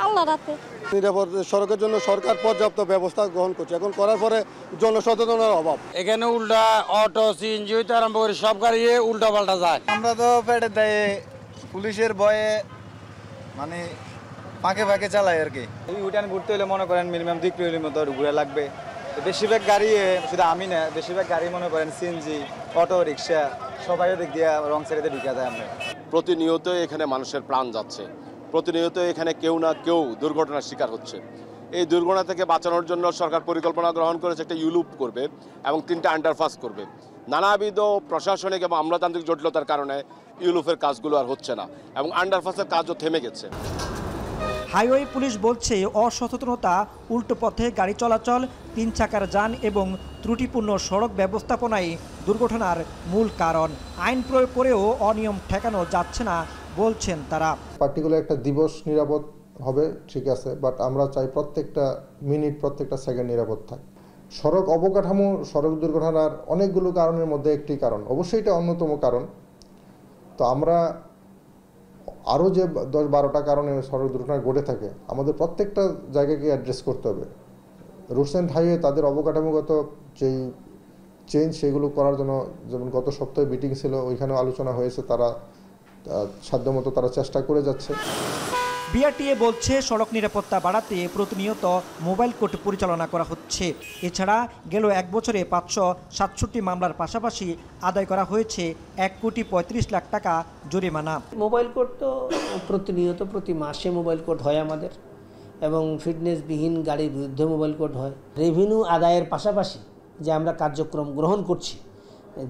আল্লাহ রাতে। নিরাপদ সড়কের জন্য সরকার পর্যাপ্ত ব্যবস্থা গ্রহণ করছে, এখন করার পরে জনসচেতনতার অভাব। এখানে উল্টা অটো, সিএনজি হইতে আরম্ভ করে সব গাড়ি উল্টা পাল্টা যায়। আমরা তো পেটে দেয় পুলিশের ভয়ে মানে ফাঁকে ফাঁকে চালাই আর কি। এই উঠান ঘুরতে হলে মনে করেন মিনিমাম 2 কিলোমিটার ঘুরে লাগবে। বেশিরভাগ গাড়ি, শুধু আমি না, বেশিরভাগ গাড়ি মনে করেন সিএনজি, অটো রিক্সা সবাই দিক দিয়ে রং সাইডে ঢুকে যায়। আমরা প্রতিনিয়ত এখানে মানুষের প্রাণ যাচ্ছে, প্রতিনিয়ত এখানে কেউ না কেউ দুর্ঘটনার শিকার হচ্ছে। এই দুর্ঘটনা থেকে বাঁচানোর জন্য সরকার পরিকল্পনা গ্রহণ করেছে, একটা ইউলুপ করবে এবং 3টা আন্ডারপাস করবে। নানাবিধ প্রশাসনিক এবং আমলাতান্ত্রিক জটিলতার কারণে ইউলুপের কাজগুলো আর হচ্ছে না এবং আন্ডারপাসের কাজও থেমে গেছে। হাইওয়ে পুলিশ বলছে অসচেতনতা, উল্টো পথে গাড়ি চলাচল, 3 চাকার যান এবং ত্রুটিপূর্ণ সড়ক ব্যবস্থাপনাই দুর্ঘটনার মূল কারণ। আইন প্রয়োগ করেও অনিয়ম ঠেকানো যাচ্ছে না বলছেন তারা। পার্টিকুলার একটা দিবস নিরাপদ হবে ঠিক আছে, বাট আমরা চাই প্রত্যেকটা মিনিট, প্রত্যেকটা সেকেন্ড নিরাপদ থাক। সড়ক অবকাঠামো সড়ক দুর্ঘটনার অনেকগুলো কারণের মধ্যে একটি কারণ, অবশ্যই এটা অন্যতম কারণ। তো আমরা আরও যে 10-12টা কারণে সড়ক দুর্ঘটনা ঘটে থাকে, আমাদের প্রত্যেকটা জায়গাকে অ্যাড্রেস করতে হবে। রুটস অ্যান্ড হাইওয়ে তাদের অবকাঠামোগত যেই চেঞ্জ সেগুলো করার জন্য, যেমন গত সপ্তাহে মিটিং ছিল, ওইখানেও আলোচনা হয়েছে, তারা সাধ্যমতো তারা চেষ্টা করে যাচ্ছে। বিআরটিএ বলছে সড়ক নিরাপত্তা বাড়াতে প্রতিনিয়ত মোবাইল কোর্ট পরিচালনা করা হচ্ছে। এছাড়া গেল 1 বছরে 567 মামলার পাশাপাশি আদায় করা হয়েছে 1,35,00,000 টাকা জরিমানা। মোবাইল কোর্ট তো প্রতিনিয়ত প্রতি মাসে মোবাইল কোর্ট হয় আমাদের, এবং ফিটনেসবিহীন গাড়ির বিরুদ্ধে মোবাইল কোর্ট হয়। রেভিনিউ আদায়ের পাশাপাশি যে আমরা কার্যক্রম গ্রহণ করছি,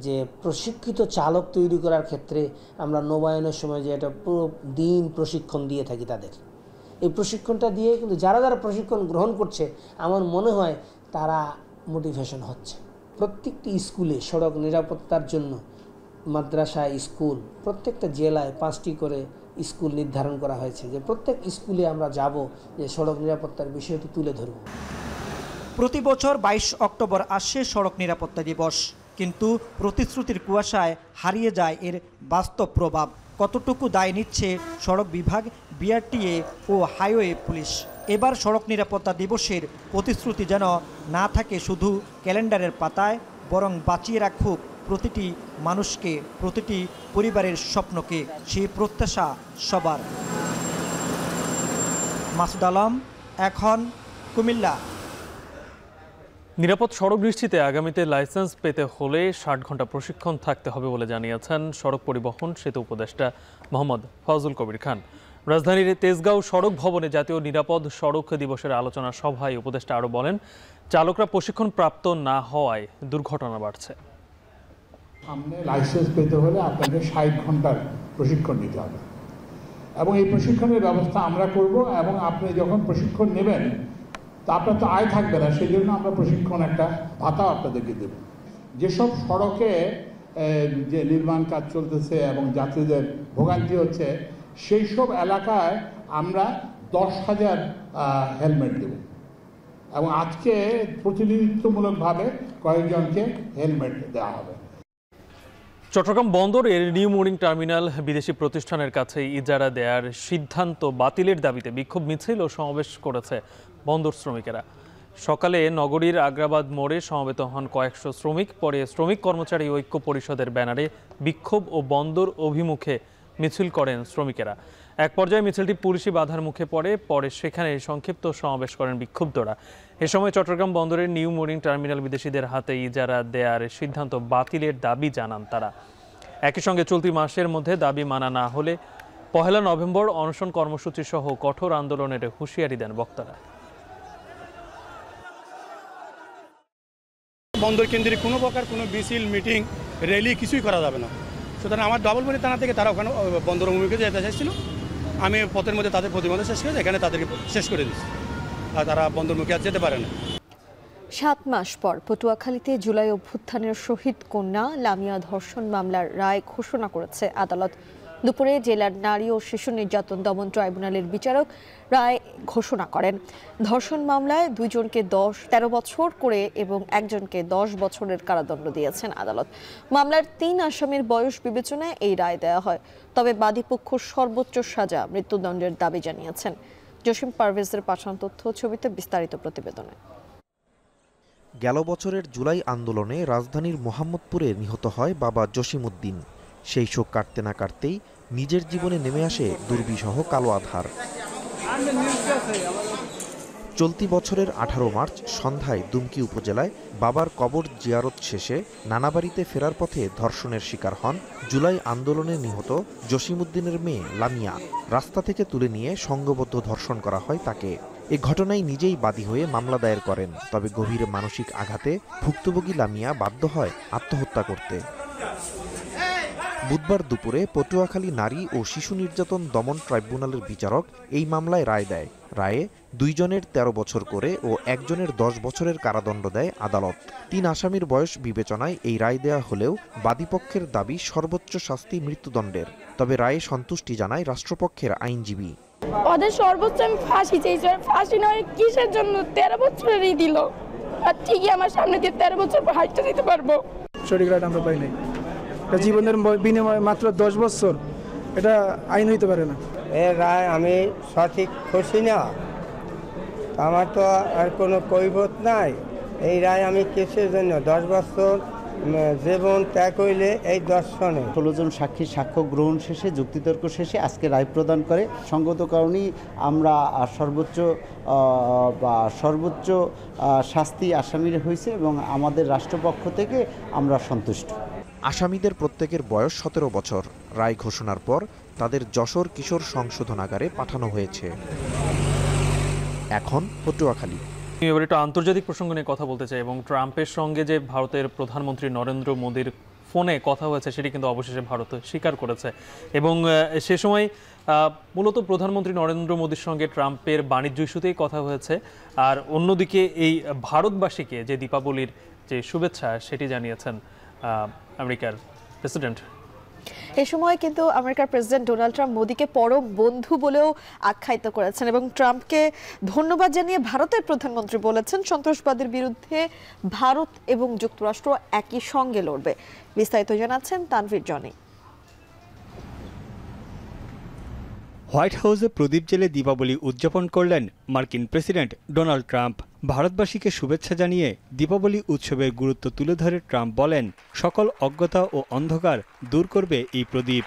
যে প্রশিক্ষিত চালক তৈরি করার ক্ষেত্রে আমরা নবায়নের সময় যে একটা পুরো দিন প্রশিক্ষণ দিয়ে থাকি তাদের, এই প্রশিক্ষণটা দিয়ে কিন্তু যারা যারা প্রশিক্ষণ গ্রহণ করছে আমার মনে হয় তারা মোটিভেশন হচ্ছে। প্রত্যেকটি স্কুলে সড়ক নিরাপত্তার জন্য মাদ্রাসা, স্কুল, প্রত্যেকটা জেলায় 5টি করে স্কুল নির্ধারণ করা হয়েছে, যে প্রত্যেক স্কুলে আমরা যাব, যে সড়ক নিরাপত্তার বিষয়টি তুলে ধরব। প্রতি বছর 22 অক্টোবর আসে সড়ক নিরাপত্তা দিবস, কিন্তু প্রতিশ্রুতির কুয়াশায় হারিয়ে যায় এর বাস্তব প্রভাব। কতটুকু দায় নিচ্ছে সড়ক বিভাগ, বিআরটিএ ও হাইওয়ে পুলিশ? এবার সড়ক নিরাপত্তা দিবসের প্রতিশ্রুতি যেন না থাকে শুধু ক্যালেন্ডারের পাতায়, বরং বাঁচিয়ে রাখুক প্রতিটি মানুষকে, প্রতিটি পরিবারের স্বপ্নকে। সেই প্রত্যাশা সবার। মাসুদ আলম, এখন, কুমিল্লা। নিরাপদ সড়ক নিশ্চিতে আগামীতে লাইসেন্স পেতে হলে 60 ঘন্টা প্রশিক্ষণ থাকতে হবে বলে জানিয়েছেন সড়ক পরিবহন সেতু উপদেষ্টা মোহাম্মদ ফজল কবির খান। রাজধানীর তেজগাঁও সড়ক ভবনে জাতীয় নিরাপদ সড়ক দিবসের আলোচনা সভায় উপদেষ্টা আরও বলেন, চালকরা প্রশিক্ষণ প্রাপ্ত না হওয়ায় দুর্ঘটনা বাড়ছে। সামনে লাইসেন্স পেতে হলে আপনাদের 60 ঘন্টার প্রশিক্ষণ নিতে হবে, এবং এই প্রশিক্ষণের ব্যবস্থা আমরা করব। এবং আপনি যখন প্রশিক্ষণ নেবেন তা আপনার তো আয় থাকবে না, সেই জন্য আমরা প্রশিক্ষণ একটা ভাতা আপনাদেরকে দেব। যেসব সড়কে যে নির্মাণ কাজ চলতেছে এবং যাত্রীদের ভোগান্তি হচ্ছে, সেই সব এলাকায় আমরা 10,000 হেলমেট দেব, এবং আজকে প্রতিনিধিত্বমূলকভাবে কয়েকজনকে হেলমেট দেওয়া হবে। চট্টগ্রাম বন্দরের নিউ মোরিং টার্মিনাল বিদেশি প্রতিষ্ঠানের কাছে ইজারা দেওয়ার সিদ্ধান্ত বাতিলের দাবিতে বিক্ষোভ মিছিল ও সমাবেশ করেছে বন্দর শ্রমিকেরা। সকালে নগরীর আগ্রাবাদ মোড়ে সমবেত হন কয়েকশো শ্রমিক। পরে শ্রমিক কর্মচারী ঐক্য পরিষদের ব্যানারে বিক্ষোভ ও বন্দর অভিমুখে মিছিল করেন শ্রমিকেরা। এক পর্যায়ে মিছিলটি পুলিশি বাধার মুখে পরে সেখানে সংক্ষিপ্ত সমাবেশ করেন বিক্ষুব্ধরা। এ সময় চট্টগ্রাম বন্দরের নিউ মোরিং টার্মিনাল বিদেশিদের হাতে ইজারা দেওয়ার সিদ্ধান্ত বাতিলের দাবি জানান তারা। একই সঙ্গে চলতি মাসের মধ্যে দাবি মানা না হলে 1 নভেম্বর অনশন কর্মসূচি সহ কঠোর আন্দোলনের হুঁশিয়ারি দেন বক্তারা। বন্দর কেন্দ্রে কোনো প্রকার কোনো মিছিল, মিটিং, র্যালি কিছুই করা যাবে না। সুতরাং আমার ডাবলবাড়ি থানা থেকে তারা ওখানে বন্দর অভিমুখে যেতে চাইছিল, আমি পথের মধ্যে তাদের প্রতিবন্ধক শেষ করে এখানে তাদেরকে শেষ করে দিচ্ছি, আর তারা বন্দরমুখে আর যেতে পারে না। 7 মাস পর পটুয়াখালীতে জুলাই অভ্যুত্থানের শহীদ কন্যা লামিয়া ধর্ষণ মামলার রায় ঘোষণা করেছে আদালত। দুপুরে জেলার নারী ও শিশু নির্যাতন দমন ট্রাইব্যুনালের বিচারক রায় ঘোষণা করেন। ধর্ষণ মামলায় 2 জনকে 13 বছর করে এবং 1 জনকে 10 বছরের কারাদণ্ড দিয়েছেন আদালত। মামলার 3 আসামির বয়স বিবেচনায় এই রায় দেওয়া হয়। তবে বাদীপক্ষ সর্বোচ্চ সাজা মৃত্যুদণ্ডের দাবি জানিয়েছেন। জসিম পারভেজের পাঠানো তথ্য ছবিতে বিস্তারিত প্রতিবেদনে। গেল বছরের জুলাই আন্দোলনে রাজধানীর মোহাম্মদপুরে নিহত হয় বাবা জসিমউদ্দিন। সেই শোক কাটতে না কাটতেই নিজের জীবনে নেমে আসে দুর্বিষহ কালো আধার। চলতি বছরের 18 মার্চ সন্ধ্যায় দুমকি উপজেলায় বাবার কবর জিয়ারত শেষে নানাবাড়িতে ফেরার পথে ধর্ষণের শিকার হন জুলাই আন্দোলনে নিহত জসিমউদ্দিনের মেয়ে লামিয়া। রাস্তা থেকে তুলে নিয়ে সংঘবদ্ধ ধর্ষণ করা হয় তাকে। এ ঘটনায় নিজেই বাদী হয়ে মামলা দায়ের করেন। তবে গভীর মানসিক আঘাতে ভুক্তভোগী লামিয়া বাধ্য হয় আত্মহত্যা করতে। বুধবার দুপুরে পটুয়াখালী নারী ও শিশু নির্যাতন দমন ট্রাইব্যুনালের বিচারক এই মামলায় রায় দেয়। রায়ে 2 জনের 13 বছর করে ও 1 জনের 10 বছরের কারাদণ্ড দেয় আদালত। 3 আসামির বয়স বিবেচনায় এই রায় দেয়া হলেও বাদীপক্ষের দাবি সর্বোচ্চ শাস্তি মৃত্যুদণ্ডের। তবে রায়ে সন্তুষ্টি জানায় রাষ্ট্রপক্ষের আইনজীবী। ওদের সর্বোচ্চ আমি ফাঁসি চাইছি, ফাঁসি নয় কিসের জন্য 13 বছরেরই দিল, আর ঠিকই আমার সামনে দিয়ে 13 বছর হাইটটা দিতে পারবো। সঠিক রায় আমরা পাই নাই, এটা জীবনের বিনিময়ে মাত্র 10 বছর, এটা আইন হইতে পারে না। এর রায় আমি সঠিক খুশি না, আমার তো আর কোনো কৈফত নাই। এই রায় আমি কেসের জন্য 10 বছর জীবন ত্যাগ হইলে এই দর্শনে 16 জন সাক্ষী সাক্ষ্য গ্রহণ শেষে যুক্তিতর্ক শেষে আজকে রায় প্রদান করে। সঙ্গত কারণেই আমরা সর্বোচ্চ শাস্তি আসামির হয়েছে এবং আমাদের রাষ্ট্রপক্ষ থেকে আমরা সন্তুষ্ট। আসামিদের প্রত্যেকের বয়স 17 বছর। রায় ঘোষণার পর তাদের যশোর কিশোর সংশোধনাগারে পাঠানো হয়েছে। এখন পটুয়াখালী। এবার একটু আন্তর্জাতিক প্রসঙ্গ নিয়ে কথা বলতে চাই এবং ট্রাম্পের সঙ্গে যে ভারতের প্রধানমন্ত্রী নরেন্দ্র মোদীর ফোনে কথা হয়েছে সেটি কিন্তু অবশেষে ভারত স্বীকার করেছে এবং সে সময় মূলত প্রধানমন্ত্রী নরেন্দ্র মোদীর সঙ্গে ট্রাম্পের বাণিজ্য ইস্যুতেই কথা হয়েছে। আর অন্যদিকে এই ভারতবাসীকে যে দীপাবলির যে শুভেচ্ছা সেটি জানিয়েছেন আমেরিকার প্রেসিডেন্ট। এই সময় কিন্তু আমেরিকার প্রেসিডেন্ট ডোনাল্ড ট্রাম্প মোদীকে পরম বন্ধু বলেও আখ্যায়িত করেছেন এবং ট্রাম্পকে ধন্যবাদ জানিয়ে ভারতের প্রধানমন্ত্রী বলেছেন সন্ত্রাসবাদের বিরুদ্ধে ভারত এবং যুক্তরাষ্ট্র একই সঙ্গে লড়বে। বিস্তারিত জানাচ্ছেন তানভীর জনি। হোয়াইট হাউসে প্রদীপ জেলে দীপাবলি উদযাপন করলেন মার্কিন প্রেসিডেন্ট ডোনাল্ড ট্রাম্প। ভারতবাসীকে শুভেচ্ছা জানিয়ে দীপাবলি উৎসবের গুরুত্ব তুলে ধরে ট্রাম্প বলেন, সকল অজ্ঞতা ও অন্ধকার দূর করবে এই প্রদীপ।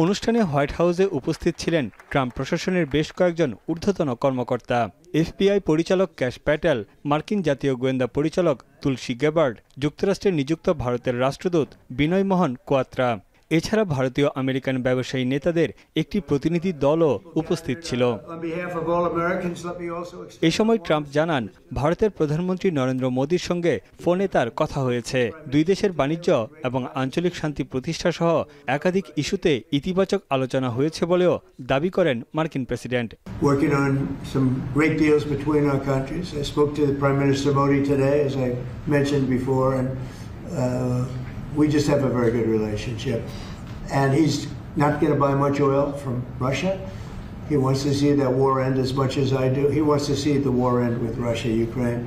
অনুষ্ঠানে হোয়াইট হাউসে উপস্থিত ছিলেন ট্রাম্প প্রশাসনের বেশ কয়েকজন ঊর্ধ্বতন কর্মকর্তা। এফবিআই পরিচালক ক্যাশ প্যাটেল, মার্কিন জাতীয় গোয়েন্দা পরিচালক তুলসী গেবার্ড, যুক্তরাষ্ট্রে নিযুক্ত ভারতের রাষ্ট্রদূত বিনয় মোহন কোয়াত্রা। এছাড়া ভারতীয় আমেরিকান ব্যবসায়ী নেতাদের একটি প্রতিনিধি দলও উপস্থিত ছিল। এ সময় ট্রাম্প জানান, ভারতের প্রধানমন্ত্রী নরেন্দ্র মোদীর সঙ্গে ফোনে তার কথা হয়েছে। দুই দেশের বাণিজ্য এবং আঞ্চলিক শান্তি প্রতিষ্ঠা সহ একাধিক ইস্যুতে ইতিবাচক আলোচনা হয়েছে বলেও দাবি করেন মার্কিন president. We just have a very good relationship. And he's not going to buy much oil from Russia. He wants to see that war end as much as I do. He wants to see the war end with Russia, Ukraine.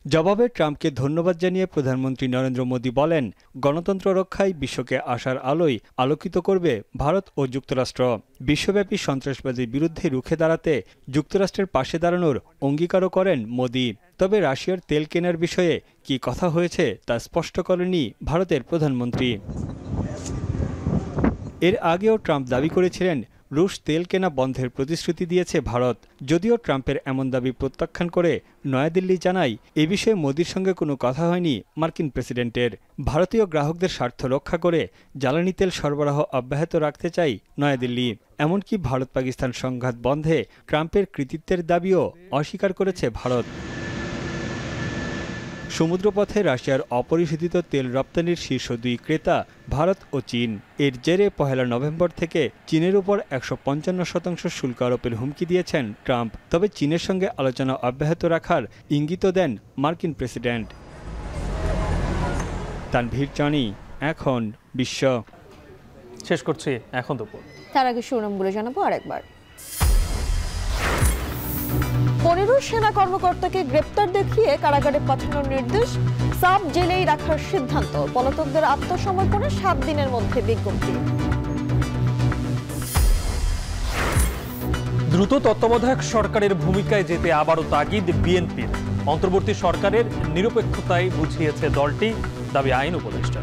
জবাবে ট্রাম্পকে ধন্যবাদ জানিয়ে প্রধানমন্ত্রী নরেন্দ্র মোদী বলেন, গণতন্ত্র রক্ষায় বিশ্বকে আশার আলোয় আলোকিত করবে ভারত ও যুক্তরাষ্ট্র। বিশ্বব্যাপী সন্ত্রাসবাদের বিরুদ্ধে রুখে দাঁড়াতে যুক্তরাষ্ট্রের পাশে দাঁড়ানোর অঙ্গীকারও করেন মোদী। তবে রাশিয়ার তেল কেনার বিষয়ে কি কথা হয়েছে তা স্পষ্ট করেননি ভারতের প্রধানমন্ত্রী। এর আগেও ট্রাম্প দাবি করেছিলেন রুশ তেল কেনা বন্ধের প্রতিশ্রুতি দিয়েছে ভারত। যদিও ট্রাম্পের এমন দাবি প্রত্যাখ্যান করে নয়াদিল্লি জানায়, এ বিষয়ে মোদির সঙ্গে কোনো কথা হয়নি মার্কিন প্রেসিডেন্টের। ভারতীয় গ্রাহকদের স্বার্থ রক্ষা করে জ্বালানি তেল সরবরাহ অব্যাহত রাখতে চাই নয়াদিল্লি। এমনকি ভারত পাকিস্তান সংঘাত বন্ধে ট্রাম্পের কৃতিত্বের দাবিও অস্বীকার করেছে ভারত। সমুদ্রপথে রাশিয়ার অপরিশোধিত তেল রপ্তানির শীর্ষ দুই ক্রেতা ভারত ও চীন। এর জেরে 1 নভেম্বর থেকে চীনের উপর 155% শুল্ক আরোপের হুমকি দিয়েছেন ট্রাম্প। তবে চীনের সঙ্গে আলোচনা অব্যাহত রাখার ইঙ্গিত দেন মার্কিন প্রেসিডেন্ট। তানভীর জনি, এখন বিশ্ব। শেষ করছি এখন দুপুর। তার আগে শিরোনামগুলো জানাবো আরেকবার। 15 সেনা কর্মকর্তাকে গ্রেপ্তার দেখিয়ে কারাগারে পাঠানোর নির্দেশ, সাব জেলেই রাখার সিদ্ধান্ত। পলাতকদের আত্মসমর্পণে 7 দিনের মধ্যে বিজ্ঞপ্তি। দ্রুত তত্ত্বাবধায়ক সরকারের ভূমিকায় যেতে আবারও তাগিদ বিএনপির। অন্তর্বর্তী সরকারের নিরপেক্ষতায় বুঝিয়েছে দলটি, দাবি আইন উপদেষ্টা।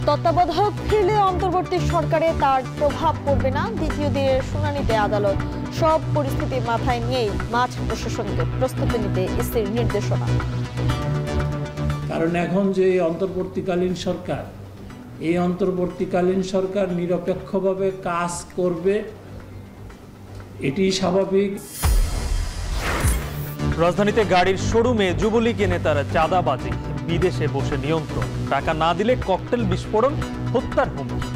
তত্ত্বাবধায়ক ফিরলে অন্তর্বর্তী সরকারে তার প্রভাব পড়বে না। দ্বিতীয় দিনের শুনানিতে আদালত সব পরিস্থিতি মাথায় নিয়েই মাঠ প্রশাসনকে প্রস্তুতি নিতে ইসির নির্দেশনা। কারণ এখন যে অন্তর্বর্তীকালীন সরকার, এই অন্তর্বর্তীকালীন সরকার নিরপেক্ষভাবে কাজ করবে, এটি স্বাভাবিক। রাজধানীতে গাড়ির শোরুমে যুবলীগ নেতারা চাঁদাবাজি, বিদেশে বসে নিয়ন্ত্রণ, টাকা না দিলে ককটেল বিস্ফোরণ, হত্যার হুমকি।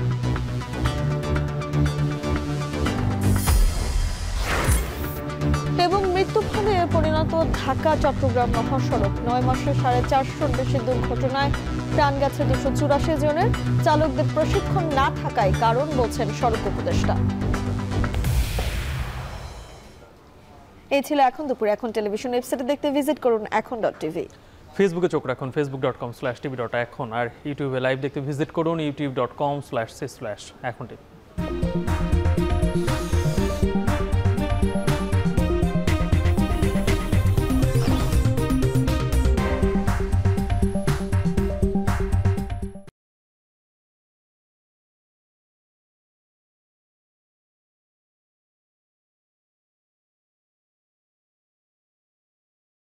এবং মৃত্যুফানে পরিণত ঢাকা চট্টগ্রাম মহাসড়ক। 9 মাসে 450-র বেশি দুর্ঘটনায় প্রাণ গেছে 284 জনের। চালকদের প্রশিক্ষণ না থাকায় কারণ বলছেন সড়ক উপদেষ্টা। এই ছিল এখন দুপুর। এখন টেলিভিশন ওয়েবসাইটে দেখতে ভিজিট করুন এখন.tv। ফেসবুকে চোখ রাখুন facebook.com/tv.এখন, আর ইউটিউবে লাইভ দেখতে ভিজিট করুন youtube.com/এখন.tv।